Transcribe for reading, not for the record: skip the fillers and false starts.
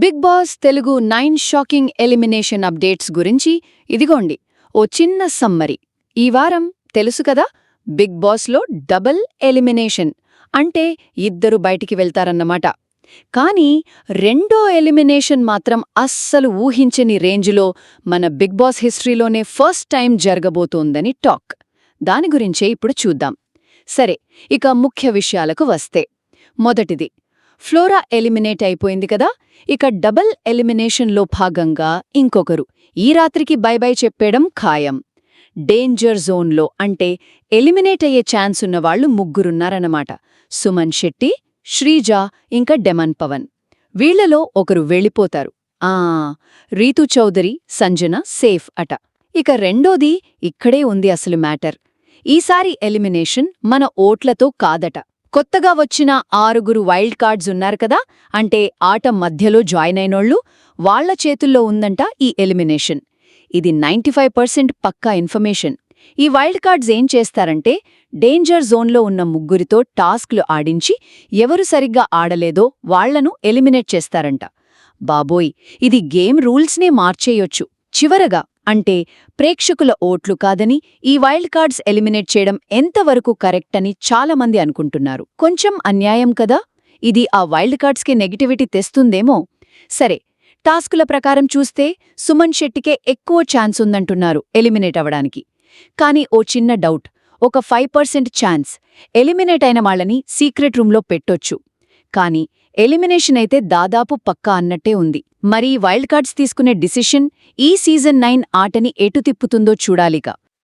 Big boss Telugu 9 shocking elimination updates గురించి ఇదిగోండి ఓ చిన్న సమ్మరి. ఈ వారం తెలుసు కదా, బిగ్ బాస్లో డబుల్ ఎలిమినేషన్ అంటే ఇద్దరు బయటికి వెళ్తారన్నమాట. కానీ రెండో ఎలిమినేషన్ మాత్రం అస్సలు ఊహించని రేంజ్లో మన బిగ్ బాస్ హిస్టరీలోనే ఫస్ట్ టైం జరగబోతోందని టాక్. దాని గురించే ఇప్పుడు చూద్దాం. సరే, ఇక ముఖ్య విషయాలకు వస్తే, మొదటిది, ఫ్లోరా ఎలిమినేట్ అయిపోయింది కదా. ఇక డబుల్ ఎలిమినేషన్లో భాగంగా ఇంకొకరు ఈ రాత్రికి బై బై చెప్పేయడం ఖాయం. డేంజర్ జోన్లో అంటే ఎలిమినేట్ అయ్యే ఛాన్స్ ఉన్నవాళ్లు ముగ్గురున్నారన్నమాట. సుమన్ శెట్టి, శ్రీజ, ఇంకా డెమన్ పవన్. వీళ్లలో ఒకరు వెళ్ళిపోతారు. రీతు చౌదరి, సంజన సేఫ్ అట. ఇక రెండోది ఇక్కడే ఉంది అసలు మ్యాటర్. ఈసారి ఎలిమినేషన్ మన ఓట్లతో కాదట. కొత్తగా వచ్చిన 6 వైల్డ్ కార్డ్స్ ఉన్నారు కదా, అంటే ఆట మధ్యలో జాయిన్ అయినోళ్ళు, వాళ్ల చేతుల్లో ఉందంట ఈ ఎలిమినేషన్. ఇది 95% పక్కా ఇన్ఫర్మేషన్. ఈ వైల్డ్ కార్డ్స్ ఏం చేస్తారంటే, డేంజర్ జోన్లో ఉన్న ముగ్గురితో టాస్క్లు ఆడించి ఎవరు సరిగ్గా ఆడలేదో వాళ్లను ఎలిమినేట్ చేస్తారంట. బాబోయ్, ఇది గేమ్ రూల్స్నే మార్చేయొచ్చు. చివరగా, అంటే ప్రేక్షకుల ఓట్లు కాదని ఈ వైల్డ్ కార్డ్స్ ఎలిమినేట్ చేయడం ఎంతవరకు కరెక్ట్ అని చాలామంది అనుకుంటున్నారు. కొంచెం అన్యాయం కదా. ఇది ఆ వైల్డ్ కార్డ్స్కి నెగిటివిటీ తెస్తుందేమో. సరే, టాస్కుల ప్రకారం చూస్తే సుమన్ శెట్టికే ఎక్కువ ఛాన్స్ ఉందంటున్నారు ఎలిమినేట్ అవ్వడానికి. కానీ ఓ చిన్న డౌట్, ఒక 5% ఛాన్స్ ఎలిమినేట్ అయిన వాళ్ళని సీక్రెట్ రూమ్లో పెట్టొచ్చు. కానీ ఎలిమినేషన్ అయితే దాదాపు పక్కా అన్నట్టే ఉంది. మరి వైల్డ్ కార్డ్స్ తీసుకునే డిసిషన్ ఈ సీజన్ 9 ఆటని ఎటు తిప్పుతుందో చూడాలిగా.